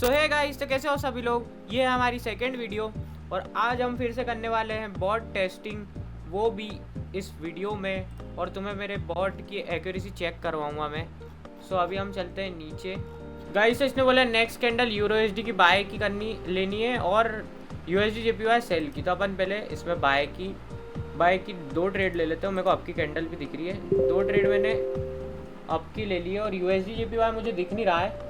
सो hey guys, तो कैसे हो सभी लोग। ये है हमारी सेकंड वीडियो और आज हम फिर से करने वाले हैं बॉट टेस्टिंग, वो भी इस वीडियो में। और तुम्हें मेरे बॉट की एक्यूरेसी चेक करवाऊंगा मैं। सो अभी हम चलते हैं नीचे। गाइस इसने बोला नेक्स्ट कैंडल यूरो एसडी की बाय की लेनी है और यूएसडी जेपीवाई सेल की। तो अपन पहले इसमें बाय की 2 ट्रेड ले लेते हो। मेरे को आपकी कैंडल भी दिख रही है, 2 ट्रेड मैंने आपकी ले ली है। और यूएसडी जेपीवाई मुझे दिख नहीं रहा है,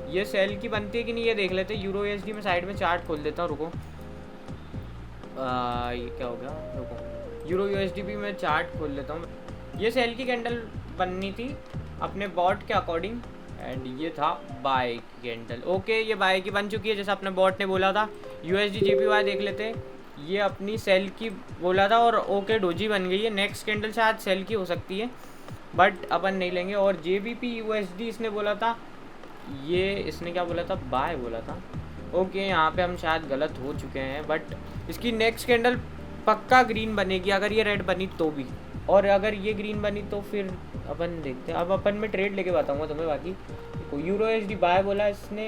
ये सेल की बनती है कि नहीं ये देख लेते हैं। यूरो यूएसडी में साइड में चार्ट खोल देता हूँ, रुको। ये क्या हो गया, रुको। यूरो यूएसडी भी मैं चार्ट खोल लेता हूँ। ये सेल की कैंडल बननी थी अपने बॉट के अकॉर्डिंग एंड ये था बाय की कैंडल। ओके, ये बाय की बन चुकी है जैसा अपने बॉट ने बोला था। यूएसडी जेपीवाई देख लेते हैं, ये अपनी सेल की बोला था और ओके डोजी बन गई है। नेक्स्ट कैंडल शायद सेल की हो सकती है बट अपन नहीं लेंगे। और जेबीपी यूएसडी इसने बोला था, ये इसने क्या बोला था, बाय बोला था। ओके, यहाँ पे हम शायद गलत हो चुके हैं बट इसकी नेक्स्ट कैंडल पक्का ग्रीन बनेगी अगर ये रेड बनी तो भी। और अगर ये ग्रीन बनी तो फिर अपन देखते हैं। अब अपन में ट्रेड लेके बताऊँगा तुम्हें। बाकी यूरो एसडी बाय बोला इसने,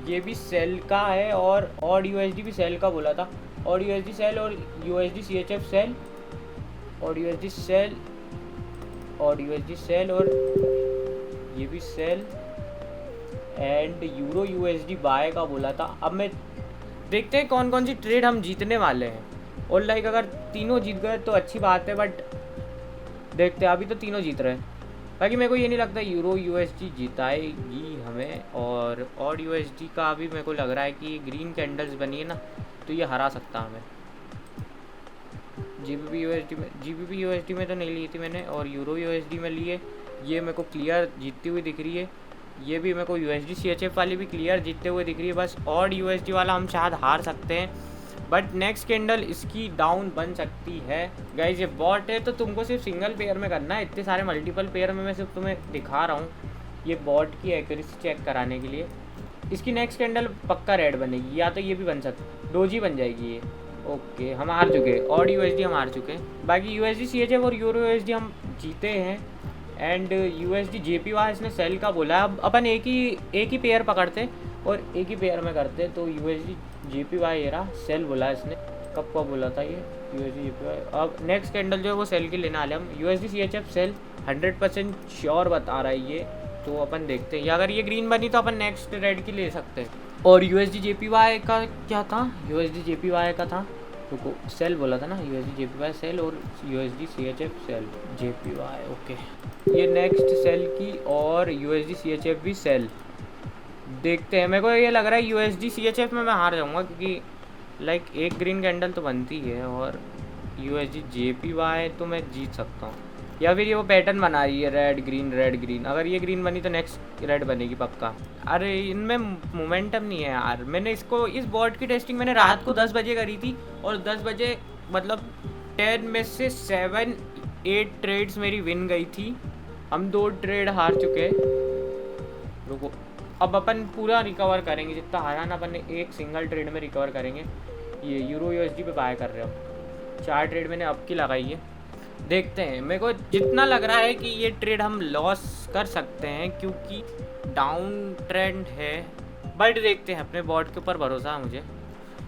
ये भी सेल का है और यूएसडी भी सेल का बोला था। और यूएसडी सेल और यूएसडी सीएचएफ सेल और यूएसडी सेल और यूएसडी सेल और ये भी sell and euro USD buy का बोला था। अब मैं देखते हैं कौन कौन सी ट्रेड हम जीतने वाले हैं। और लाइक अगर तीनों जीत गए तो अच्छी बात है बट देखते हैं। अभी तो तीनों जीत रहे हैं। बाकी मेरे को ये नहीं लगता यूरो यूएसडी जिताएगी हमें। और यूएसडी का अभी मेरे को लग रहा है कि ग्रीन कैंडल्स बनी है ना तो ये हरा सकता हमें। जीबीपी यूएसडी में तो नहीं ली थी मैंने और यूरो यूएसडी में लिए। ये मेरे को क्लियर जीतती हुई दिख रही है। ये भी मेरे को यूएसडी सीएचएफ वाली भी क्लियर जीतते हुए दिख रही है। बस और यूएसडी वाला हम शायद हार सकते हैं बट नेक्स्ट कैंडल इसकी डाउन बन सकती है। गाइज ये बॉट है तो तुमको सिर्फ सिंगल पेयर में करना है। इतने सारे मल्टीपल पेयर में मैं सिर्फ तुम्हें दिखा रहा हूँ ये बॉट की एक्यूरेसी चेक कराने के लिए। इसकी नेक्स्ट कैंडल पक्का रेड बनेगी या तो ये भी बन सकती, डोजी बन जाएगी ये। ओके, हम हार चुके हैं और यूएसडी हम हार चुके हैं। बाकी यूएसडी सीएचएफ और यूरो यूएसडी हम जीते हैं एंड यूएसडी जेपीवाई इसने सेल का बोला है। अब अपन एक ही पेयर पकड़ते और एक ही पेयर में करते। तो यूएसडी जेपीवाई ये रहा, सेल बोला इसने। कब बोला था ये यूएसडी जेपीवाई। अब नेक्स्ट कैंडल जो है वो सेल की लेने वाले हम। यूएसडी सीएचएफ सेल 100% श्योर बता रहा है ये। तो अपन देखते हैं, या अगर ये ग्रीन बनी तो अपन नेक्स्ट रेड की ले सकते हैं। और यूएसडी जेपीवाई का क्या था, यूएसडी जेपीवाई का था, रुको, सेल बोला था ना, यूएसडी जेपीवाई सेल और USD CHF sell JPY. Okay, ये नेक्स्ट सेल की और यूएसडी सीएचएफ भी सेल। देखते हैं। मेरे को ये लग रहा है यूएसडी सीएचएफ में मैं हार जाऊंगा क्योंकि लाइक एक ग्रीन कैंडल तो बनती है और यूएसडी जेपीवाई तो मैं जीत सकता हूँ। या फिर ये वो पैटर्न बना रही है रेड ग्रीन। अगर ये ग्रीन बनी तो नेक्स्ट रेड बनेगी पक्का। अरे इनमें मोमेंटम नहीं है यार। मैंने इस बॉट की टेस्टिंग मैंने रात को 10 बजे करी थी और 10 बजे मतलब 10 में से 7-8 ट्रेड्स मेरी विन गई थी। हम 2 ट्रेड हार चुके। रुको, अब अपन पूरा रिकवर करेंगे जितना हारा ना, अपन एक सिंगल ट्रेड में रिकवर करेंगे। ये यूरो यूएसडी पे बाय कर रहे हो, 4 ट्रेड मैंने अब की लगाई है। देखते हैं। मेरे को जितना लग रहा है कि ये ट्रेड हम लॉस कर सकते हैं क्योंकि डाउन ट्रेंड है बट देखते हैं। अपने बॉट के ऊपर भरोसा है मुझे।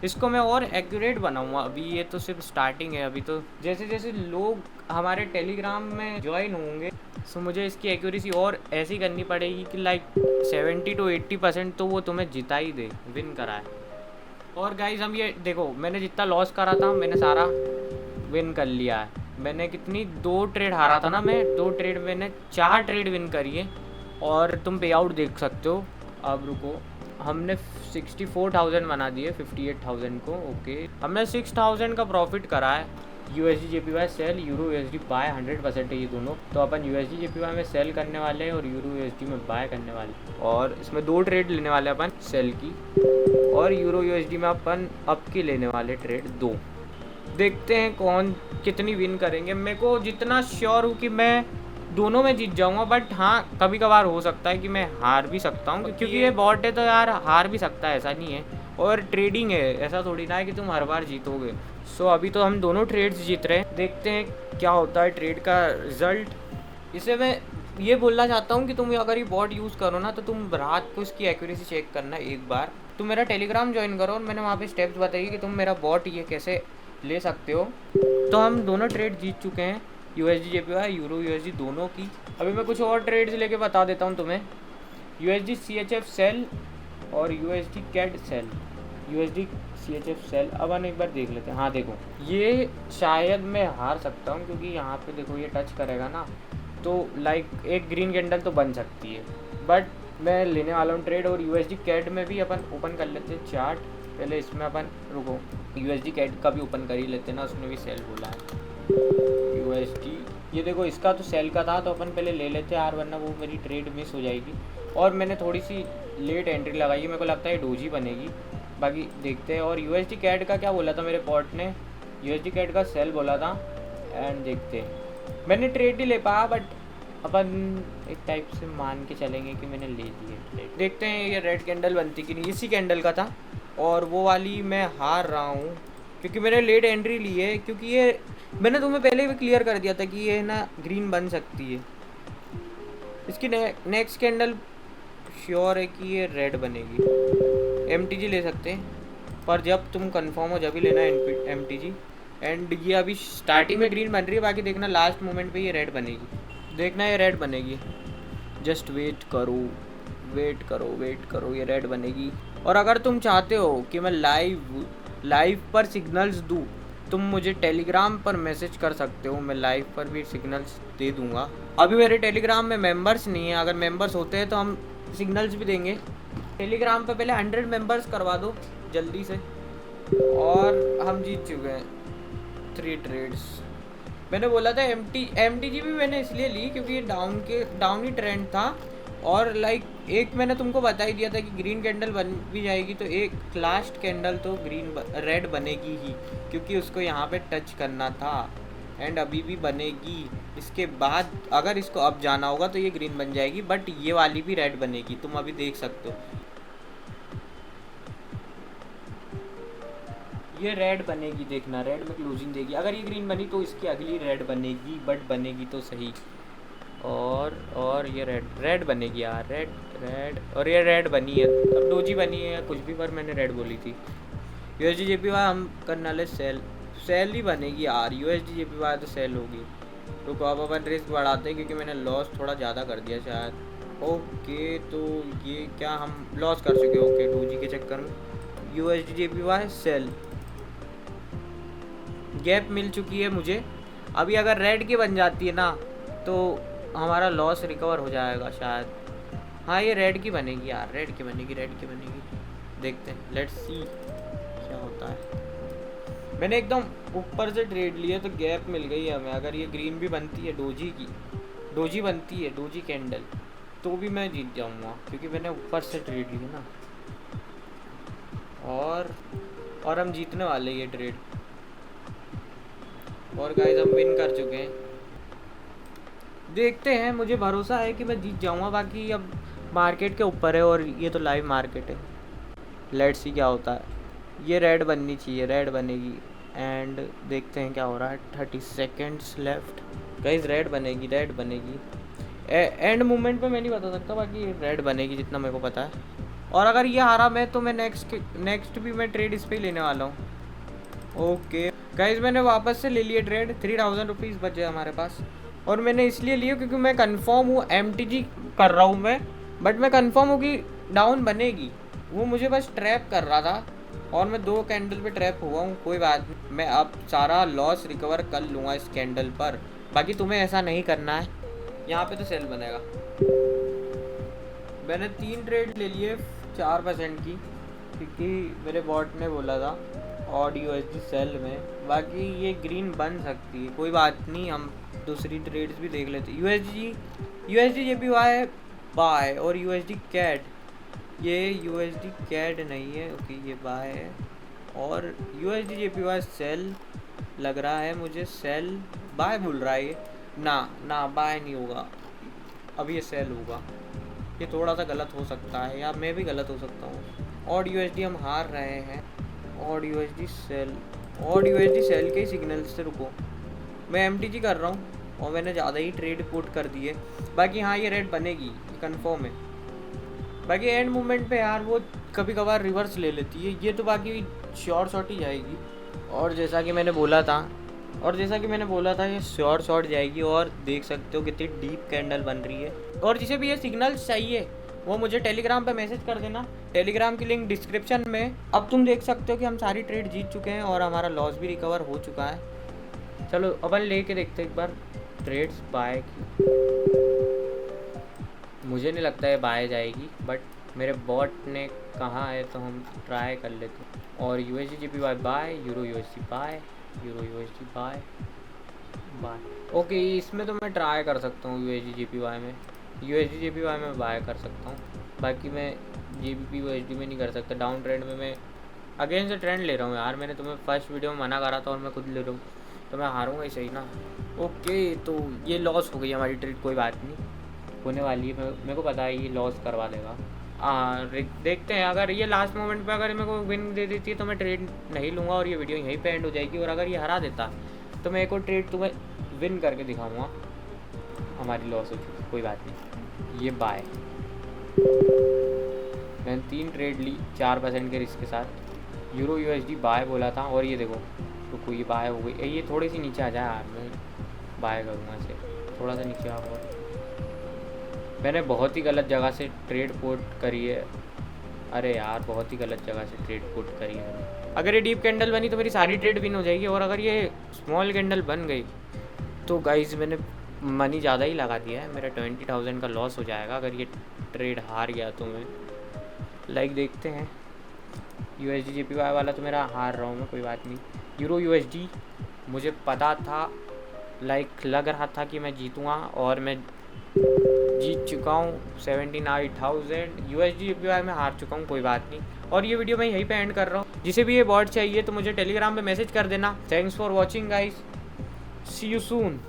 इसको मैं और एक्यूरेट बनाऊंगा। अभी ये तो सिर्फ स्टार्टिंग है। अभी तो जैसे जैसे लोग हमारे टेलीग्राम में ज्वाइन होंगे सो मुझे इसकी एक्यूरेसी और ऐसी करनी पड़ेगी कि लाइक 70 to 80% तो वो तुम्हें जिता ही दे, विन कराए। और गाइज हम ये देखो, मैंने जितना लॉस करा था मैंने सारा विन कर लिया है। मैंने कितनी 2 ट्रेड हारा था ना मैं, 2 ट्रेड मैंने 4 ट्रेड विन करी है और तुम पे आउट देख सकते हो। अब रुको, हमने 64,000 बना दिए 58,000 को। ओके, हमने 6,000 का प्रॉफिट करा है। USD JPY sell, euro USD buy 100% है ये दोनों। तो अपन यूएसडी जेपीवाई में सेल करने वाले हैं और यूरो यूएसडी में बाय करने वाले। और इसमें 2 ट्रेड लेने वाले अपन सेल की और यूरो यूएसडी में अपन अप की लेने वाले ट्रेड 2। देखते हैं कौन कितनी विन करेंगे। मेरे को जितना श्योर हूँ कि मैं दोनों में जीत जाऊंगा बट हाँ कभी कभार हो सकता है कि मैं हार भी सकता हूँ क्योंकि ये बॉट है तो यार हार भी सकता है, ऐसा नहीं है। और ट्रेडिंग है, ऐसा थोड़ी ना है कि तुम हर बार जीतोगे। सो अभी तो हम दोनों ट्रेड्स जीत रहे हैं। देखते हैं क्या होता है ट्रेड का रिजल्ट। इसे मैं ये बोलना चाहता हूँ कि तुम अगर ये बॉट यूज़ करो ना तो तुम रात को इसकी एक्यूरेसी चेक करना एक बार। तुम मेरा टेलीग्राम ज्वाइन करो और मैंने वहाँ पे स्टेप्स बताई कि तुम मेरा बॉट ये कैसे ले सकते हो। तो हम दोनों ट्रेड जीत चुके हैं, USD JPY यूरो USD दोनों की। अभी मैं कुछ और ट्रेड्स लेके बता देता हूँ तुम्हें। USD CHF सेल और USD CAD sell, USD CHF sell. अब हम एक बार देख लेते हैं। हाँ देखो, ये शायद मैं हार सकता हूँ क्योंकि यहाँ पे देखो ये टच करेगा ना तो लाइक एक ग्रीन कैंडल तो बन सकती है, बट मैं लेने वाला हूँ ट्रेड। और USD CAD में भी अपन ओपन कर लेते हैं चार्ट। पहले इसमें अपन रुको, USD CAD का भी ओपन कर ही लेते हैं ना, उसने भी सेल बोला है। USD ये देखो, इसका तो सेल का था तो अपन पहले ले लेते हैं यार, वरना वो मेरी ट्रेड मिस हो जाएगी। और मैंने थोड़ी सी लेट एंट्री लगाई है, मेरे को लगता है डोजी बनेगी, बाकी देखते हैं। और USD CAD का क्या बोला था मेरे बॉट ने, USD CAD का सेल बोला था। एंड देखते हैं, मैंने ट्रेड ही ले पाया, बट अपन एक टाइप से मान के चलेंगे कि मैंने ले लिए ट्रेड। देखते हैं ये रेड कैंडल बनती कि नहीं। इसी कैंडल का था और वो वाली मैं हार रहा हूँ क्योंकि मैंने लेट एंट्री ली है, क्योंकि ये मैंने तुम्हें पहले भी क्लियर कर दिया था कि ये ना ग्रीन बन सकती है। इसकी नेक्स्ट कैंडल श्योर है कि ये रेड बनेगी। MTG ले सकते हैं, पर जब तुम कंफर्म हो जब ही लेना MTG। एंड ये अभी स्टार्टिंग में ग्रीन बन रही है, बाकी देखना लास्ट मोमेंट पे ये रेड बनेगी। देखना ये रेड बनेगी, जस्ट वेट करो वेट करो वेट करो, ये रेड बनेगी। और अगर तुम चाहते हो कि मैं लाइव पर सिग्नल्स दूँ, तुम मुझे टेलीग्राम पर मैसेज कर सकते हो, मैं लाइव पर भी सिग्नल्स दे दूंगा। अभी मेरे टेलीग्राम में मेंबर्स नहीं है, अगर मेंबर्स होते हैं तो हम सिग्नल्स भी देंगे। टेलीग्राम पे पहले 100 मेंबर्स करवा दो जल्दी से। और हम जीत चुके हैं 3 ट्रेड्स। मैंने बोला था MTG भी मैंने इसलिए ली क्योंकि ये डाउन ही ट्रेंड था। और लाइक एक मैंने तुमको बता ही दिया था कि ग्रीन कैंडल बन भी जाएगी तो एक लास्ट कैंडल तो रेड बनेगी ही, क्योंकि उसको यहाँ पे टच करना था। एंड अभी भी बनेगी। इसके बाद अगर इसको अब जाना होगा तो ये ग्रीन बन जाएगी, बट ये वाली भी रेड बनेगी, तुम अभी देख सकते हो ये रेड बनेगी। देखना रेड में क्लोजिंग देगी। अगर ये ग्रीन बनी तो इसकी अगली रेड बनेगी, बट बनेगी तो सही। और ये रेड बनेगी यार, रेड और ये रेड बनी है। अब डोजी बनी है कुछ भी, पर मैंने रेड बोली थी। USD JPY हम करने वाले सेल ही बनेगी यार। USD JPY तो सेल होगी। रुको अब अपन रिस्क बढ़ाते हैं क्योंकि मैंने लॉस थोड़ा ज़्यादा कर दिया शायद। ओके तो ये क्या हम लॉस कर चुके। ओके डोजी के चक्कर में USD JPY सेल गैप मिल चुकी है मुझे। अभी अगर रेड की बन जाती है ना तो हमारा लॉस रिकवर हो जाएगा शायद। हाँ ये रेड की बनेगी यार, रेड की बनेगी। देखते हैं, लेट्स सी क्या होता है। मैंने एकदम ऊपर से ट्रेड लिया तो गैप मिल गई हमें। अगर ये ग्रीन भी बनती है डोजी बनती है डोजी कैंडल, तो भी मैं जीत जाऊँगा क्योंकि मैंने ऊपर से ट्रेड ली ना। और हम जीतने वाले ये ट्रेड। और गाइस हम विन कर चुके हैं। देखते हैं, मुझे भरोसा है कि मैं जीत जाऊंगा। बाकी अब मार्केट के ऊपर है और ये तो लाइव मार्केट है। लेट्स सी क्या होता है। ये रेड बननी चाहिए, रेड बनेगी। एंड देखते हैं क्या हो रहा है। 30 सेकेंड्स लेफ्ट। गाइस रेड बनेगी एंड मूवमेंट पे मैं नहीं बता सकता, बाकी रेड बनेगी जितना मेरे को पता है। और अगर ये हारा मैं तो मैं नेक्स्ट भी मैं ट्रेड इस पर ही लेने वाला हूँ। ओके गाइस मैंने वापस से ले लिया ट्रेड। 3000 रुपीज़ बचे हमारे पास। और मैंने इसलिए लिया क्योंकि मैं कंफर्म हूँ MTG कर रहा हूँ मैं, बट मैं कंफर्म हूँ कि डाउन बनेगी। वो मुझे बस ट्रैप कर रहा था और मैं 2 कैंडल पे ट्रैप हुआ हूँ। कोई बात नहीं, मैं अब सारा लॉस रिकवर कर लूँगा इस कैंडल पर। बाकी तुम्हें ऐसा नहीं करना है। यहाँ पे तो सेल बनेगा। मैंने 3 ट्रेड ले लिए 4% की, क्योंकि मेरे बॉट ने बोला था और USD सेल में। बाकी ये ग्रीन बन सकती है, कोई बात नहीं। हम दूसरी ट्रेड्स भी देख लेते। USD JPY बाय और USD CAD। ये USD CAD नहीं है, ओके ये बाय है। और USD JPY सेल लग रहा है मुझे। सेल बाय बोल रहा है ये। ना बाय नहीं होगा, अब ये सेल होगा। ये थोड़ा सा गलत हो सकता है या मैं भी गलत हो सकता हूँ। और USD हम हार रहे हैं। और USD सेल के ही सिग्नल से। रुको मैं MTG कर रहा हूँ। और मैंने ज़्यादा ही ट्रेड पुट कर दिए। बाकी हाँ ये रेड बनेगी, ये कन्फर्म है। बाकी एंड मोमेंट पे यार वो कभी कभार रिवर्स ले लेती है, ये तो बाकी श्योर शॉट ही जाएगी। और जैसा कि मैंने बोला था ये श्योर शॉट जाएगी। और देख सकते हो कितनी डीप कैंडल बन रही है। और जिसे भी ये सिग्नल्स चाहिए वो मुझे टेलीग्राम पे मैसेज कर देना, टेलीग्राम की लिंक डिस्क्रिप्शन में। अब तुम देख सकते हो कि हम सारी ट्रेड जीत चुके हैं और हमारा लॉस भी रिकवर हो चुका है। चलो अपन लेके देखते हैं एक बार ट्रेड्स बाय की। मुझे नहीं लगता है बाय जाएगी, बट मेरे बॉट ने कहा है तो हम ट्राई कर लेते हैं। और USD/GPY buy, euro USD buy, euro USD buy buy. Okay इसमें तो मैं ट्राई कर सकता हूँ USD/GPY में, USD/GPY में बाय कर सकता हूँ। बाकी मैं GBP USD में नहीं कर सकता। डाउन ट्रेंड में मैं अगेन से ट्रेंड ले रहा हूँ यार। मैंने तुम्हें फर्स्ट वीडियो में मना करा था और मैं खुद ले रहा हूँ, तो मैं हारूंगा ही सही ना। ओके तो ये लॉस हो गई हमारी ट्रेड, कोई बात नहीं, होने वाली है। मेरे को पता है ये लॉस करवा देगा। देखते हैं, अगर ये लास्ट मोमेंट पे अगर मेरे को विन दे देती है तो मैं ट्रेड नहीं लूँगा और ये वीडियो यहीं पे एंड हो जाएगी। और अगर ये हरा देता तो मैं एक और ट्रेड तुम्हें विन करके दिखाऊँगा। हमारी लॉस हो चुकी, कोई बात नहीं। ये बाय, मैंने 3 ट्रेड ली 4% के रिस्क के साथ। यूरो USD बाय बोला था और ये देखो तो ये बाय हो गई। ये थोड़ी सी नीचे आ जाए यार, मैं बाय करूँगा इसे, थोड़ा सा नीचे आ गया। मैंने बहुत ही गलत जगह से ट्रेड पुट करी है। अरे यार बहुत ही गलत जगह से ट्रेड पुट करी है मैंने। अगर ये डीप कैंडल बनी तो मेरी सारी ट्रेड विन हो जाएगी। और अगर ये स्मॉल कैंडल बन गई तो गाइस मैंने मनी ज़्यादा ही लगा दिया है, मेरा 20,000 का लॉस हो जाएगा अगर ये ट्रेड हार गया तो। मैं देखते हैं। USD/GPY वाला तो मेरा हार रहा हूँ मैं, कोई बात नहीं। यूरो USD मुझे पता था, लग रहा था कि मैं जीतूँगा और मैं जीत चुका हूँ। 79,000 USD/GPY में हार चुका हूँ, कोई बात नहीं। और ये वीडियो मैं यहीं पे एंड कर रहा हूँ। जिसे भी ये बॉट चाहिए तो मुझे टेलीग्राम पे मैसेज कर देना। Thanks for watching guys, see you soon.